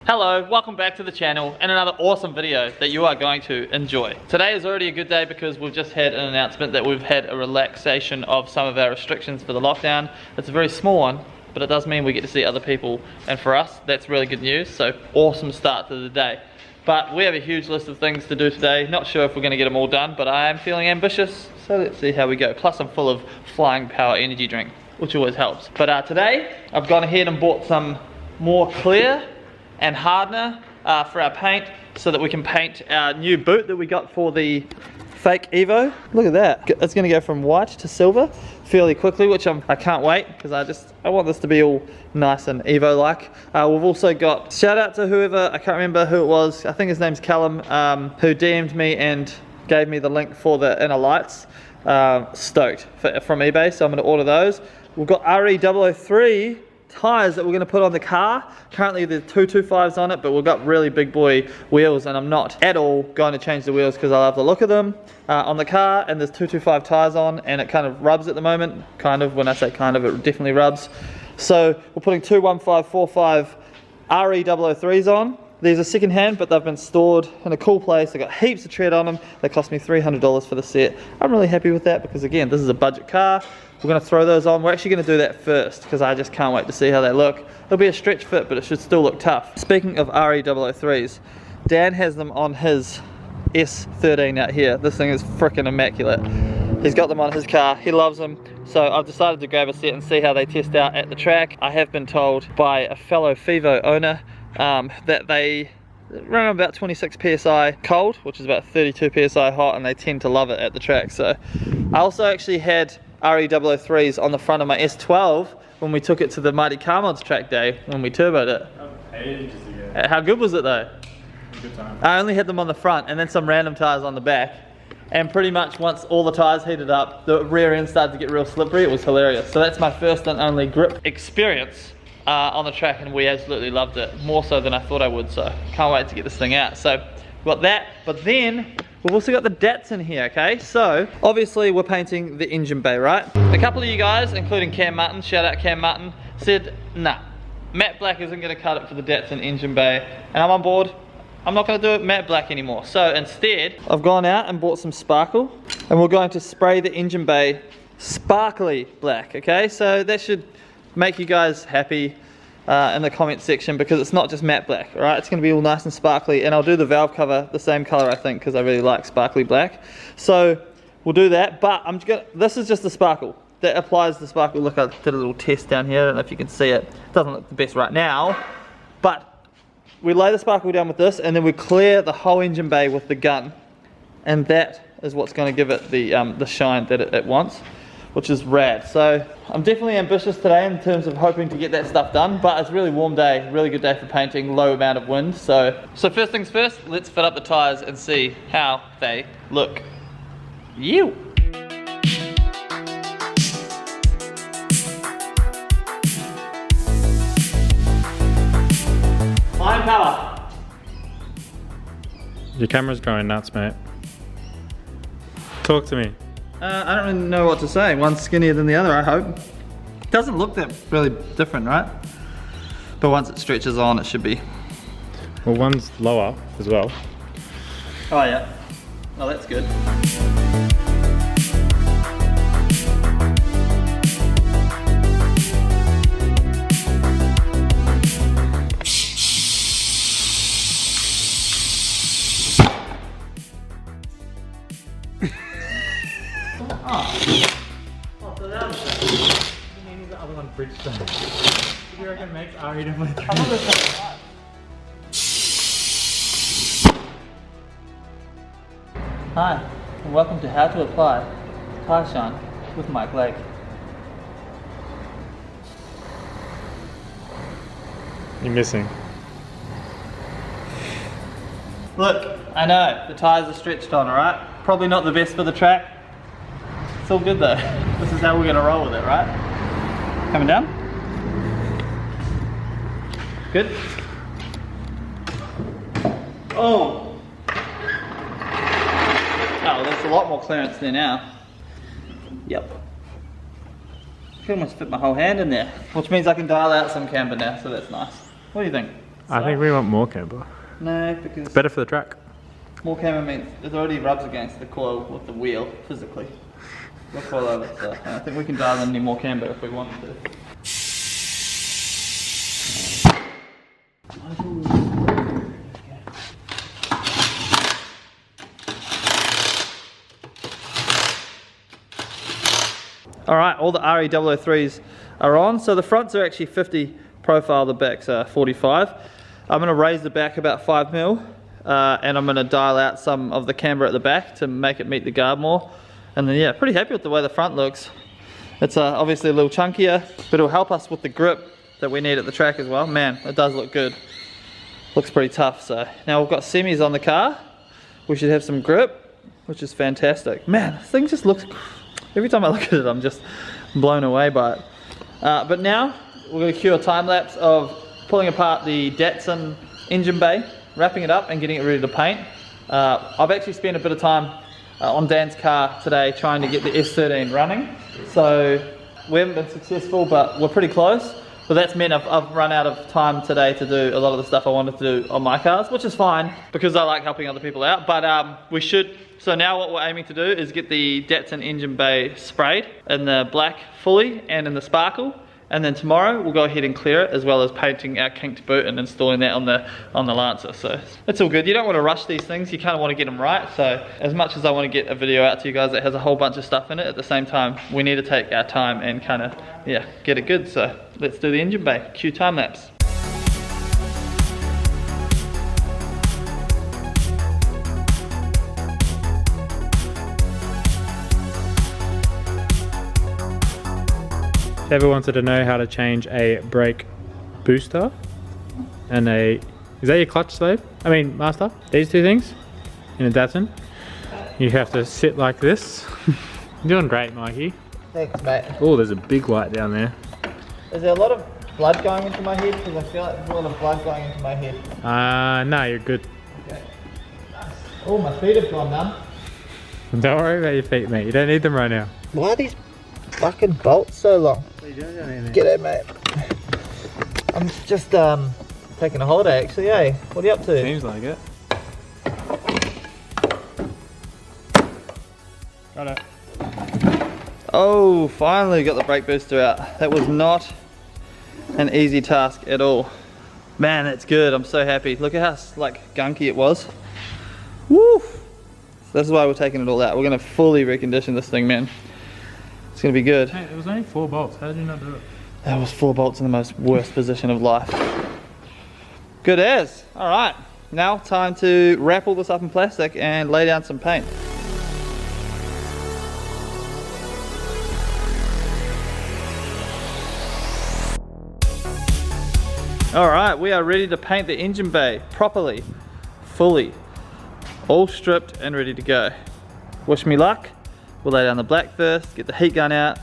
Hello, welcome back to the channel and another awesome video that you are going to enjoy. Today is already a good day because we've just had an announcement that we've had a relaxation of some of our restrictions for the lockdown. It's a very small one, but it does mean we get to see other people, and for us that's really good news, so awesome start to the day. But we have a huge list of things to do today. Not sure if we're going to get them all done, but I am feeling ambitious, so let's see how we go. Plus I'm full of flying power energy drink, which always helps. But today I've gone ahead and bought some more clear and hardener for our paint so that we can paint our new boot that we got for the fake Evo. Look at that. It's going to go from white to silver fairly quickly, which I can't wait because I want this to be all nice and Evo-like. We've also got, shout out to whoever, I can't remember who it was, I think his name's Callum, who DM'd me and gave me the link for the inner lights. Stoked from eBay, so I'm going to order those. We've got RE003 tyres that we're going to put on the car. Currently the 225s on it, but we've got really big boy wheels and I'm not at all going to change the wheels because I love the look of them on the car. And there's 225 tyres on and it kind of rubs at the moment. Kind of, when I say kind of, it definitely rubs. So we're putting two 1545 RE003s on. These are second hand, but they've been stored in a cool place. They've got heaps of tread on them. They cost me $300 for the set. I'm really happy with that because again, this is a budget car. We're going to throw those on. We're actually going to do that first because I just can't wait to see how they look. It'll be a stretch fit, but it should still look tough. Speaking of RE003s, Dan has them on his S13 out here. This thing is freaking immaculate. He's got them on his car. He loves them. So I've decided to grab a set and see how they test out at the track. I have been told by a fellow Fivo owner that they run about 26 psi cold, which is about 32 psi hot, and they tend to love it at the track. So I also actually had RE003s on the front of my S12 when we took it to the Mighty Car Mods track day when we turboed it. Ages ago. How good was it though? Good time. I only had them on the front and then some random tyres on the back, and pretty much once all the tyres heated up, the rear end started to get real slippery. It was hilarious. So that's my first and only grip experience on the track, and we absolutely loved it, more so than I thought I would. So can't wait to get this thing out. So we've got that, but then we've also got the Datsun here, okay? So obviously we're painting the engine bay, right? A couple of you guys, including Cam Martin, shout out Cam Martin, said nah, matte black isn't going to cut it for the Datsun engine bay, and I'm on board. I'm not going to do it matte black anymore. So instead I've gone out and bought some sparkle, and we're going to spray the engine bay sparkly black, okay? So that should make you guys happy in the comment section, because it's not just matte black, all right? It's going to be all nice and sparkly, and I'll do the valve cover the same color, I think, because I really like sparkly black. So we'll do that, but this is just the sparkle that applies the sparkle. Look, I did a little test down here. I don't know if you can see it. It doesn't look the best right now, but we lay the sparkle down with this, and then we clear the whole engine bay with the gun, and that is what's going to give it the shine that it wants, which is rad. So I'm definitely ambitious today in terms of hoping to get that stuff done, but it's a really warm day, really good day for painting, low amount of wind. So first things first, let's fit up the tyres and see how they look. You. Flying power. Your camera's going nuts, mate. Talk to me. I don't really know what to say. One's skinnier than the other, I hope. Doesn't look that really different, right? But once it stretches on, it should be. Well, one's lower as well. Oh yeah. Oh, that's good. Do you reckon makes RE003? Hi, and welcome to How to Apply Tyre Shine with Mike Lake. You're missing. Look, I know, the tyres are stretched on, alright? Probably not the best for the track. It's all good though. This is how we're gonna roll with it, right? Coming down? Good? Oh! Oh, there's a lot more clearance there now. Yep. I can almost fit my whole hand in there, which means I can dial out some camber now, so that's nice. What do you think? I think we want more camber. No, because It's better for the track. more camber means it already rubs against the coil with the wheel physically. We'll coil over, so I think we can dial in any more camber if we wanted to. Alright, all the RE003s are on. So the fronts are actually 50 profile, the backs are 45. I'm going to raise the back about 5mm and I'm going to dial out some of the camber at the back to make it meet the guard more. And then yeah, pretty happy with the way the front looks. It's obviously a little chunkier, but it'll help us with the grip that we need at the track as well. Man, it does look good. Looks pretty tough. So now we've got semis on the car. We should have some grip, which is fantastic. Man, this thing just looks... Every time I look at it, I'm just blown away by it. But now, we're going to cue a time lapse of pulling apart the Datsun engine bay, wrapping it up and getting it ready to paint. I've actually spent a bit of time on Dan's car today trying to get the S13 running. So, we haven't been successful, but we're pretty close. But that's meant I've run out of time today to do a lot of the stuff I wanted to do on my cars, which is fine, because I like helping other people out. But we should... So now what we're aiming to do is get the Datsun engine bay sprayed in the black fully and in the sparkle, and then tomorrow we'll go ahead and clear it, as well as painting our kinked boot and installing that on the Lancer. So it's all good. You don't want to rush these things, you kind of want to get them right. So as much as I want to get a video out to you guys that has a whole bunch of stuff in it, at the same time we need to take our time and kind of, yeah, get it good. So let's do the engine bay. Cue time lapse. If ever wanted to know how to change a brake booster and is that your clutch slave? I mean master? These two things in a Datsun. You have to sit like this. You're doing great, Mikey. Thanks, mate. Oh, there's a big light down there. Is there a lot of blood going into my head? Because I feel like there's a lot of blood going into my head. No, you're good. Okay. Oh, my feet have gone numb. Don't worry about your feet, mate. You don't need them right now. Why are these fucking bolts so long? G'day, mate. I'm just taking a holiday actually, eh? What are you up to? Seems like it. Got it. Oh, finally got the brake booster out. That was not an easy task at all. Man, that's good. I'm so happy. Look at how like gunky it was. Woo! So this is why we're taking it all out. We're gonna fully recondition this thing, man. It's gonna be good. Hey, it was only 4 bolts. How did you not do it? That was 4 bolts in the most worst position of life. Good as. All right, now time to wrap all this up in plastic and lay down some paint. All right, we are ready to paint the engine bay properly, fully, all stripped and ready to go. Wish me luck. We'll lay down the black first, get the heat gun out,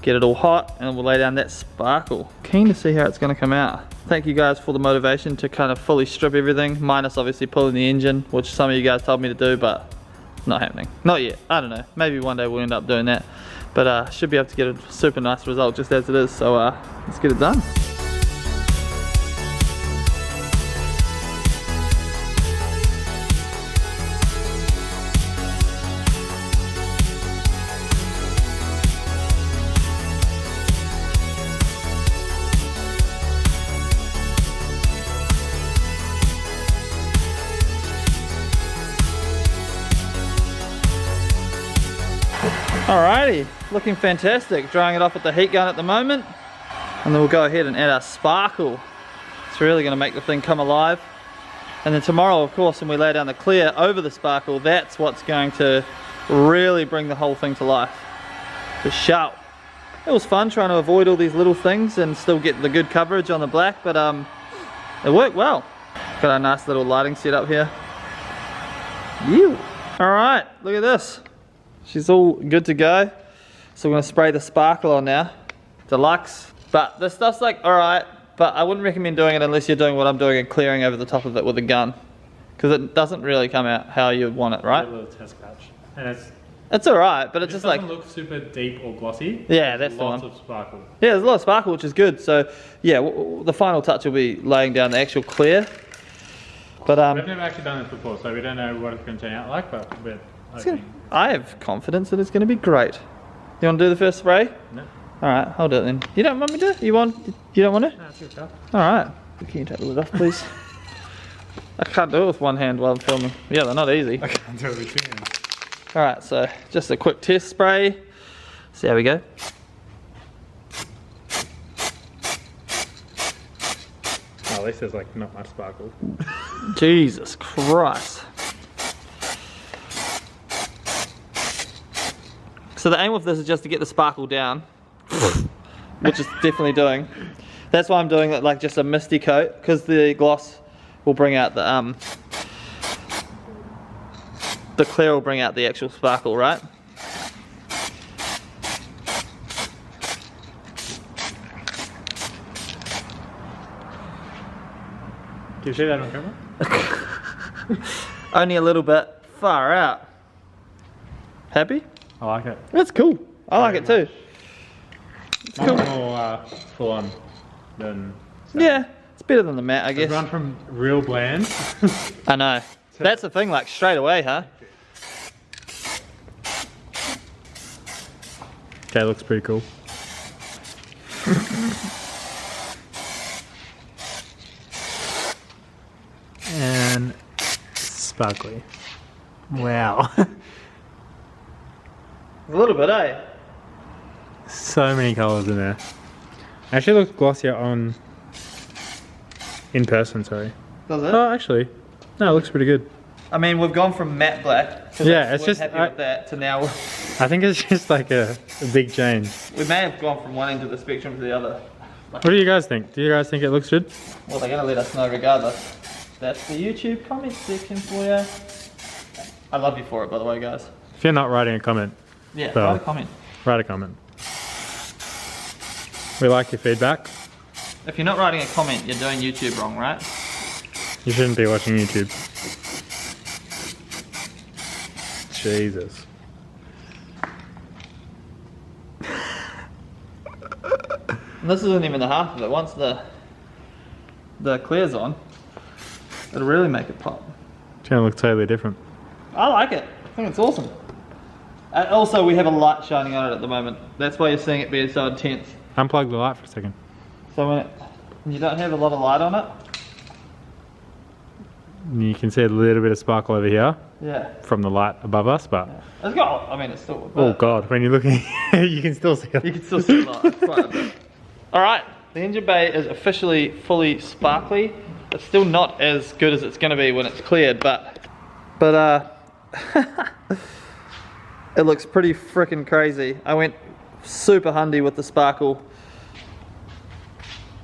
get it all hot, and we'll lay down that sparkle. Keen to see how it's gonna come out. Thank you guys for the motivation to kind of fully strip everything, minus obviously pulling the engine, which some of you guys told me to do, but not happening. Not yet, I don't know. Maybe one day we'll end up doing that. But should be able to get a super nice result just as it is, so let's get it done. Alrighty, looking fantastic. Drying it off with the heat gun at the moment. And then we'll go ahead and add our sparkle. It's really gonna make the thing come alive. And then tomorrow, of course, when we lay down the clear over the sparkle, that's what's going to really bring the whole thing to life. The shout. It was fun trying to avoid all these little things and still get the good coverage on the black, but it worked well. Got our nice little lighting set up here. Ew. Alright, look at this. She's all good to go. So we're gonna spray the sparkle on now. Deluxe. But this stuff's like alright, but I wouldn't recommend doing it unless you're doing what I'm doing and clearing over the top of it with a gun. Because it doesn't really come out how you would want it, right? A little test patch. And it's It's alright, but it's It just like... doesn't look super deep or glossy. Yeah, that's the one. Lots of sparkle. Yeah, there's a lot of sparkle, which is good. So, yeah, the final touch will be laying down the actual clear. But We've never actually done this before, so we don't know what it's going to turn out like, but we're hoping. I have confidence that it's going to be great. You want to do the first spray? No. Alright, I'll do it then. You don't want me to? You don't want to? No, it's good. Alright. Can you take the lid off, please? I can't do it with one hand while I'm filming. Yeah, they're not easy. I can't do it with two hands. Alright, so just a quick test spray. See how we go. Oh, at least there's like not much sparkle. Jesus Christ. So the aim with this is just to get the sparkle down, which it's definitely doing. That's why I'm doing it like just a misty coat, because the gloss will bring out the clear will bring out the actual sparkle, right? Can you see that on camera? Only a little bit. Far out. Happy? I like it. That's cool. I like it too. It's cool. Much more full on than... Yeah, it's better than the matte, I It's guess. gone from real bland. I know. That's the thing, like straight away, huh? Okay, looks pretty cool. And sparkly. Wow. A little bit, eh? So many colours in there. Actually looks glossier on in person, sorry. Does it? Oh, actually, no, it looks pretty good. I mean, we've gone from matte black. Yeah, it's we're just happy with that to now. I think it's just like a big change. We may have gone from one end of the spectrum to the other. What do you guys think? Do you guys think it looks good? Well, they're gonna let us know regardless. That's the YouTube comment section for you. I love you for it, by the way, guys. If you're not writing a comment, Yeah, Well. write a comment. write a comment. We like your feedback. If you're not writing a comment, you're doing YouTube wrong, right? You shouldn't be watching YouTube. Jesus. And this isn't even the half of it. Once the clear's on, it'll really make it pop. It's gonna look totally different. I like it. I think it's awesome. And also, we have a light shining on it at the moment. That's why you're seeing it being so intense. Unplug the light for a second. So when you don't have a lot of light on it, You can see a little bit of sparkle over here yeah. from the light above us, but It's got, I mean, it's still... oh god, when you're looking, you can still see it. You can still see a lot. Quite a bit. Alright, the engine bay is officially fully sparkly. It's still not as good as it's going to be when it's cleared, but it looks pretty freaking crazy. I went super handy with the sparkle,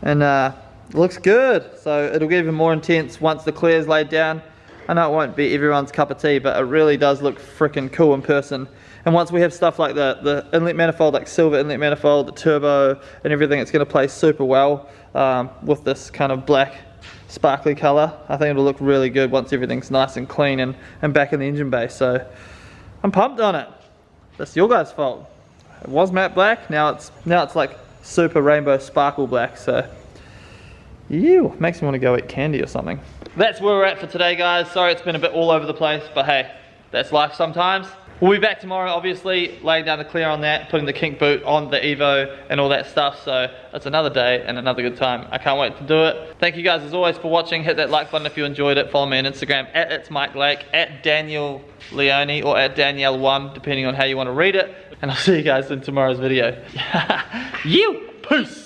and it looks good. So it'll get even more intense once the clear's laid down. I know it won't be everyone's cup of tea, but it really does look freaking cool in person. And once we have stuff like the inlet manifold, like silver inlet manifold, the turbo and everything, it's going to play super well with this kind of black sparkly colour. I think it'll look really good once everything's nice and clean and back in the engine bay. So I'm pumped on it. That's your guys' fault. It was matte black, now it's like super rainbow sparkle black. So ew, makes me want to go eat candy or something. That's where we're at for today, guys. Sorry it's been a bit all over the place, but hey, that's life sometimes. We'll be back tomorrow, obviously, laying down the clear on that, putting the kink boot on the Evo and all that stuff. So it's another day and another good time. I can't wait to do it. Thank you guys as always for watching. Hit that like button if you enjoyed it. Follow me on Instagram at It's Mike Lake, at Daniel Leone, or at Danielle1, depending on how you want to read it. And I'll see you guys in tomorrow's video. You! Peace!